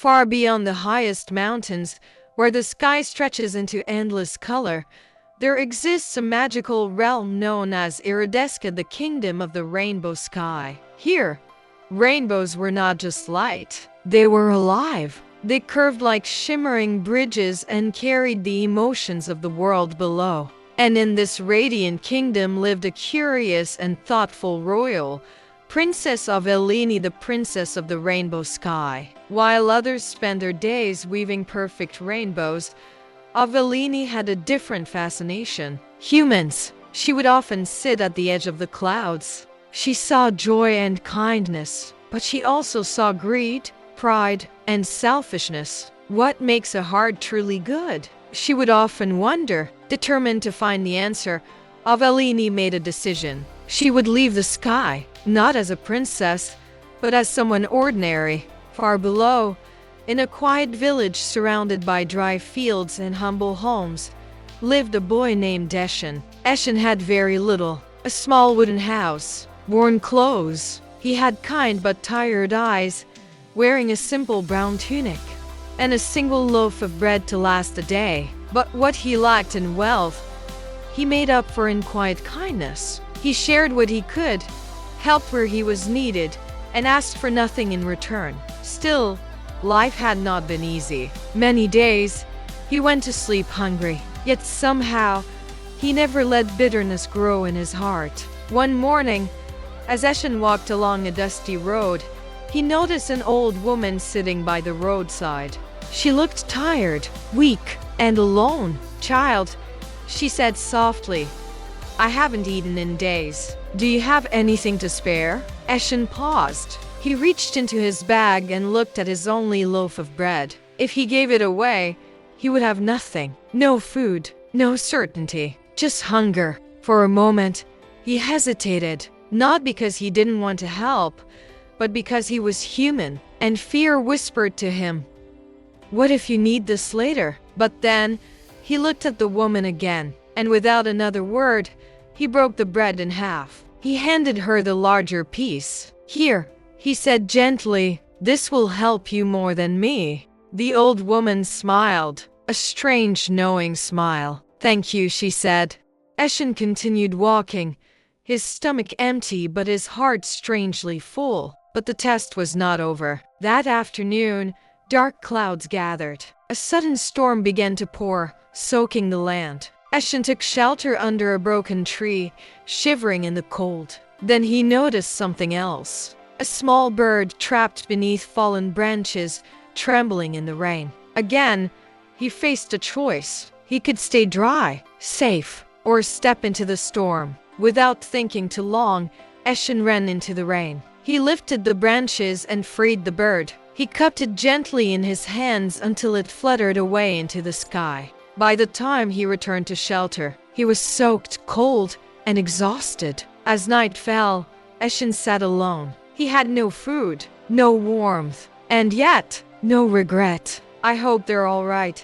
Far beyond the highest mountains, where the sky stretches into endless color, there exists a magical realm known as Irideska, the kingdom of the rainbow sky. Here, rainbows were not just light, they were alive. They curved like shimmering bridges and carried the emotions of the world below. And in this radiant kingdom lived a curious and thoughtful royal, Princess Avelini, the princess of the rainbow sky. While others spent their days weaving perfect rainbows, Avelini had a different fascination. Humans. She would often sit at the edge of the clouds. She saw joy and kindness, but she also saw greed, pride, and selfishness. What makes a heart truly good? She would often wonder. Determined to find the answer, Avelini made a decision. She would leave the sky, not as a princess, but as someone ordinary. Far below, in a quiet village surrounded by dry fields and humble homes, lived a boy named Eshen. Eshen had very little: a small wooden house, worn clothes. He had kind but tired eyes, wearing a simple brown tunic, and a single loaf of bread to last a day. But what he lacked in wealth, he made up for in quiet kindness. He shared what he could, helped where he was needed, and asked for nothing in return. Still, life had not been easy. Many days, he went to sleep hungry, yet somehow, he never let bitterness grow in his heart. One morning, as Eshen walked along a dusty road, he noticed an old woman sitting by the roadside. She looked tired, weak, and alone. "Child," she said softly, "I haven't eaten in days. Do you have anything to spare?" Eshen paused. He reached into his bag and looked at his only loaf of bread. If he gave it away, he would have nothing. No food, no certainty, just hunger. For a moment, he hesitated, not because he didn't want to help, but because he was human, and fear whispered to him, "What if you need this later?" But then, he looked at the woman again, and without another word, he broke the bread in half. He handed her the larger piece. "Here," he said gently, "this will help you more than me." The old woman smiled, a strange knowing smile. "Thank you," she said. Eshen continued walking, his stomach empty but his heart strangely full. But the test was not over. That afternoon, dark clouds gathered. A sudden storm began to pour, soaking the land. Eshen took shelter under a broken tree, shivering in the cold. Then he noticed something else. A small bird trapped beneath fallen branches, trembling in the rain. Again, he faced a choice. He could stay dry, safe, or step into the storm. Without thinking too long, Eshen ran into the rain. He lifted the branches and freed the bird. He cupped it gently in his hands until it fluttered away into the sky. By the time he returned to shelter, he was soaked, cold, and exhausted. As night fell, Eshen sat alone. He had no food, no warmth, and yet no regret. "I hope they're all right,"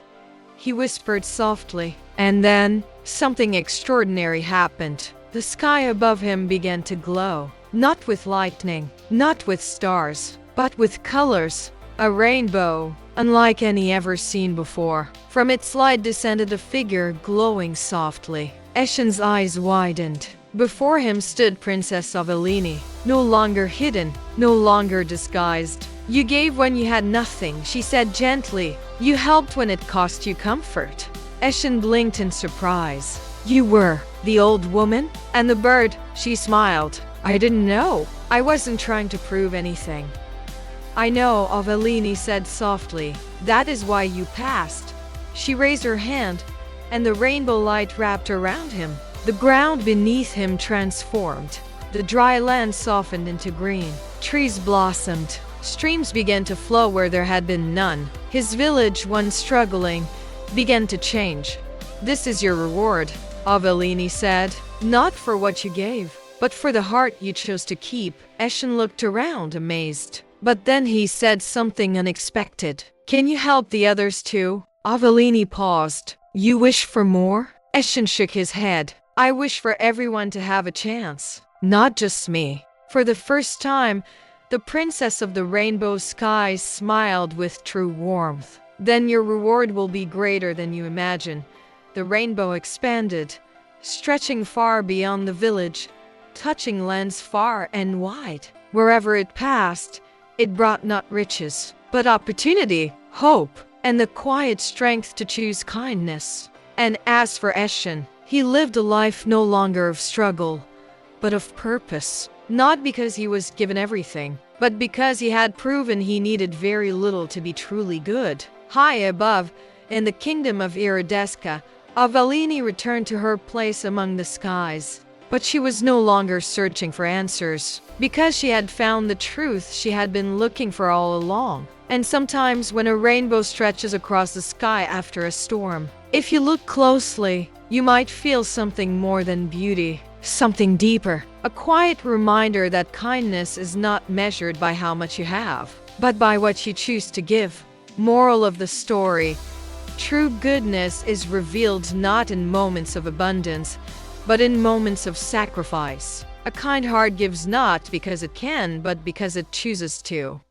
he whispered softly. And then, something extraordinary happened. The sky above him began to glow. Not with lightning, not with stars, but with colors. A rainbow, unlike any ever seen before. From its light descended a figure glowing softly. Eshen's eyes widened. Before him stood Princess Avelini, no longer hidden, no longer disguised. "You gave when you had nothing," she said gently. "You helped when it cost you comfort." Eshen blinked in surprise. "You were the old woman?" "And the bird," she smiled. "I didn't know. I wasn't trying to prove anything." "I know," Avelini said softly. "That is why you passed." She raised her hand, and the rainbow light wrapped around him. The ground beneath him transformed. The dry land softened into green. Trees blossomed. Streams began to flow where there had been none. His village, once struggling, began to change. "This is your reward," Avelini said. "Not for what you gave, but for the heart you chose to keep." Eshen looked around, amazed. But then he said something unexpected. "Can you help the others too?" Avelini paused. "You wish for more?" Eshen shook his head. "I wish for everyone to have a chance, not just me." For the first time, The princess of the rainbow skies smiled with true warmth. Then your reward will be greater than you imagine. The rainbow expanded, stretching far beyond the village, touching lands far and wide. Wherever it passed, it brought not riches, but opportunity, hope, and the quiet strength to choose kindness. And as for Eshen, he lived a life no longer of struggle, but of purpose. Not because he was given everything, but because he had proven he needed very little to be truly good. High above, in the kingdom of Irideska, Avalini returned to her place among the skies. But she was no longer searching for answers, because she had found the truth she had been looking for all along. And sometimes when a rainbow stretches across the sky after a storm, if you look closely, you might feel something more than beauty, something deeper. A quiet reminder that kindness is not measured by how much you have, but by what you choose to give. Moral of the story: true goodness is revealed not in moments of abundance, but in moments of sacrifice. A kind heart gives not because it can, but because it chooses to.